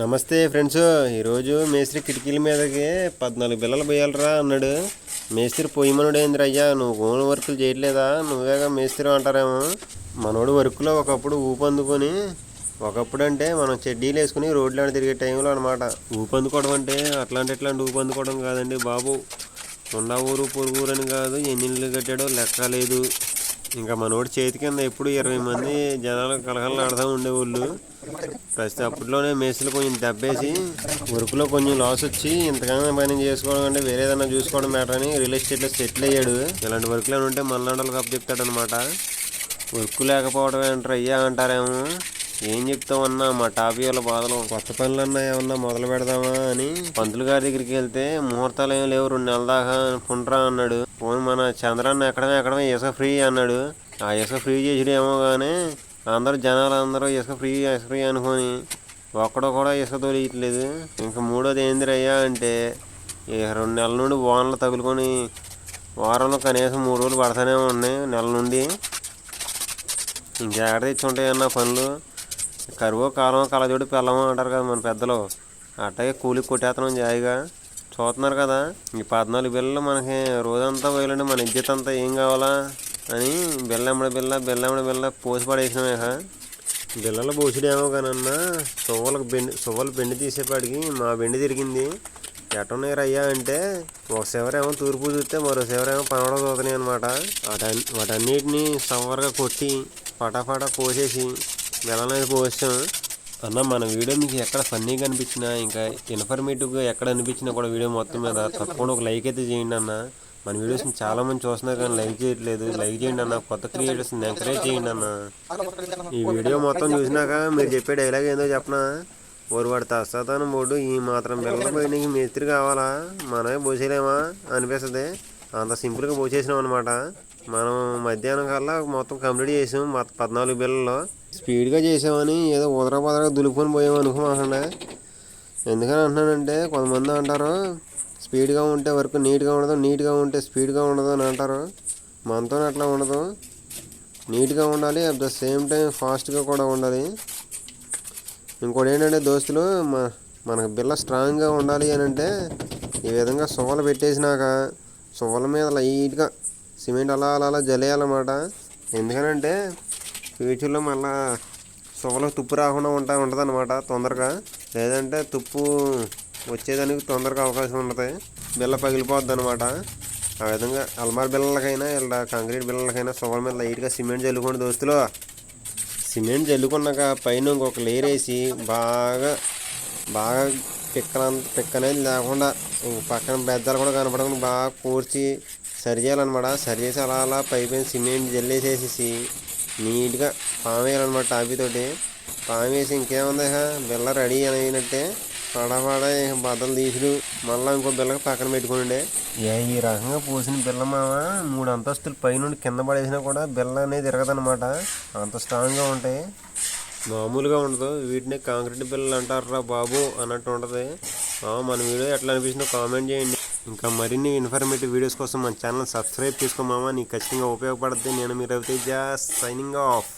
నమస్తే ఫ్రెండ్స్. ఈరోజు మేస్త్రి కిటికీల మీదకి 14 బిల్లలు పోయాలరా అన్నాడు. మేస్త్రి పొయ్యమనుడు ఏంద్ర అయ్యా, నువ్వు ఓన్ వర్కులు చేయట్లేదా, నువ్వేగా మేస్త్రి అంటారేమో. మనోడు వర్కులో ఒకప్పుడు ఊపందుకొని, ఒకప్పుడు అంటే మనం చెడ్డీలు వేసుకుని రోడ్లు తిరిగే టైంలో అనమాట. ఊపందుకోవడం అంటే అట్లాంటి ఊపందుకోవడం కాదండి బాబు. ఉన్న ఊరు పొరుగు ఊరు అని కాదు, ఎన్ని ఇళ్ళు కట్టాడో లెక్క లేదు. ఇంకా మనోడి చేతి కింద ఎప్పుడు 20 మంది జనాలు కలకలు ఆడుతూ ఉండేవాళ్ళు. ప్రస్తుతం అప్పట్లోనే మేస్త్రీలు కొంచెం దెబ్బేసి వర్క్లో కొంచెం లాస్ వచ్చి ఇంతకన్నా పని చేసుకోవడం అంటే వేరే ఏదైనా చూసుకోవడం మ్యాటర్ అని రియల్ ఎస్టేట్లో సెటిల్ అయ్యాడు. ఇలాంటి వర్క్లో ఉంటే మళ్ళీ కప్పు చెప్తాడనమాట. వర్క్ లేకపోవడం ఏంటారు అయ్యా అంటారేమో. ఏం చెప్తామన్నా మా టాపీ వాళ్ళ బాధలు. కొత్త పనులన్నా ఏమన్నా మొదలు పెడదామా అని పంతులు గారి దగ్గరికి వెళ్తే ముహూర్తాలు ఏం లేవు, 2 నెలల దాకా అనుకుంటారా అన్నాడు. పోనీ మన చంద్రాన్ని ఎక్కడమే ఇసుక ఫ్రీ అన్నాడు. ఆ ఇసుక ఫ్రీ చేసాడేమో కానీ జనాలు అందరూ ఇసుక ఫ్రీ అనుకొని ఒక్కడో కూడా ఇసుక తోలియట్లేదు. ఇంకా మూడోది ఏందిరయ్యా అంటే, ఈ 2 నెలల నుండి వానలు తగులుకొని వారంలో కనీసం 3 రోజులు పడతానే ఉన్నాయి. నెల నుండి ఇంకెక్కడ తెచ్చి ఉంటాయన్న పనులు. కరువు కాలం కలజోడు పెళ్ళము అంటారు కదా మన పెద్దలు. అట్టగే కూలికి కొట్టేస్తున్నాం జాయిగా. చూస్తున్నారు కదా, ఈ 14 బిళ్ళలు మనకి రోజంతా పోయాలంటే మన ఇజ్జత్ అంతా ఏం కావాలా అని బెల్లమ్మడి బిళ్ళ పోసి పడేసినామే. బిళ్ళలు పోసిడేమో కానన్నా సువ్వలు బెండి తీసేపాటికి మా బెండి తిరిగింది. ఎట్టున్నాయి అయ్యా అంటే, ఒక శివరేమో తూర్పు చూస్తే మరో శివరేమో పనవడం చూస్తున్నాయి అనమాట. వాటన్నిటిని సవర్గా కొట్టి పటాపటా పోసేసి బెల్లని పోసాం అన్న. మన వీడియో మీకు ఎక్కడ ఫన్నీగా అనిపించినా, ఇంకా ఇన్ఫర్మేటివ్గా ఎక్కడ అనిపించినా కూడా వీడియో మొత్తం మీద తప్పకుండా ఒక లైక్ అయితే చేయండి అన్న. మన వీడియోస్ని చాలామంది చూస్తున్నారు కానీ లైక్ చేయట్లేదు. లైక్ చేయండి అన్న. కొత్త క్రియేటర్స్ని ఎంకరేజ్ చేయండి అన్న. ఈ వీడియో మొత్తం చూసినాక మీరు చెప్పే డైలాగ్ ఏందో చెప్పనా, వాడు తస్తాను బోర్డు ఈ మాత్రం బిళ్ళల పోయినకి మేస్త్రి కావాలా, మనమే పోసేయలేమా అనిపిస్తుంది. అంత సింపుల్గా పోసేసినాం అనమాట. మనం మధ్యాహ్నం కల్లా మొత్తం కంప్లీట్ చేసాం. 14 బిళ్ళల్లో స్పీడ్గా చేసామని ఏదో ఉదరపదరగా దులుపుకొని పోయాము అనుకోమాకండి. ఎందుకని అంటున్నానంటే, కొంతమంది అంటారు స్పీడ్గా ఉంటే వర్క్ నీట్గా ఉండదు, నీట్గా ఉంటే స్పీడ్గా ఉండదు అని అంటారు. మనతో అట్లా ఉండదు. నీట్గా ఉండాలి, అట్ ద సేమ్ టైం ఫాస్ట్గా కూడా ఉండాలి. ఇంకోటి ఏంటంటే దోస్తులు, మనకు బిళ్ళ స్ట్రాంగ్గా ఉండాలి అని అంటే ఈ విధంగా సువ్వలు పెట్టేసినాక సువ్వల మీద లైట్గా సిమెంట్ అలా జల్లేయాలన్నమాట. ఎందుకనంటే ఫ్యూచర్లో మళ్ళీ సువ్వలకు తుప్పు రాకుండా ఉంటుంది అన్నమాట తొందరగా. లేదంటే తుప్పు వచ్చేదానికి తొందరగా అవకాశం ఉంటుంది, బిళ్ళ పగిలిపోద్ది అనమాట. ఆ విధంగా అల్మార్ బిళ్ళలకైనా ఇలా కాంక్రీట్ బిళ్ళలకైనా సువ్వల మీద లైట్గా సిమెంట్ జల్లుకోండి దోస్తులు. సిమెంట్ జల్లుకున్నాక పైన ఇంకొక లేయర్ వేసి బాగా పిక్క అనేది లేకుండా పక్కన బెద్దలు కూడా కనపడకుండా బాగా కూర్చి సరి చేయాలన్నమాట. సరి చేసి అలా పైన సిమెంట్ జల్లేసేసి నీట్గా పాము వేయాలన్నమాట. టాపీతోటి పాము వేసి ఇంకేముంది, బిళ్ళ రెడీ అయినట్టే. పడపడ బద్దలు తీసుడు మళ్ళీ ఇంకో బిళ్ళకి పక్కన పెట్టుకోండి. ఈ రకంగా పోసిన బిళ్ళ మామ 3 అంతస్తులు పైనుండి కింద పడేసినా కూడా బిళ్ళ అనేది తిరగదనమాట. అంత స్ట్రాంగ్గా ఉంటాయి, మామూలుగా ఉండదు. వీటిని కాంక్రీట్ బిళ్ళలు అంటారా బాబు అన్నట్టు ఉంటుంది. మన వీడియో ఎట్లా అనిపించిందో కామెంట్ చేయండి. ఇంకా మరిన్ని ఇన్ఫర్మేటివ్ వీడియోస్ కోసం మన ఛానల్ సబ్స్క్రైబ్ చేసుకోమామా, నీకు ఖచ్చితంగా ఉపయోగపడుతుంది. నేను మీ రవితేజ, సైనింగ్ ఆఫ్.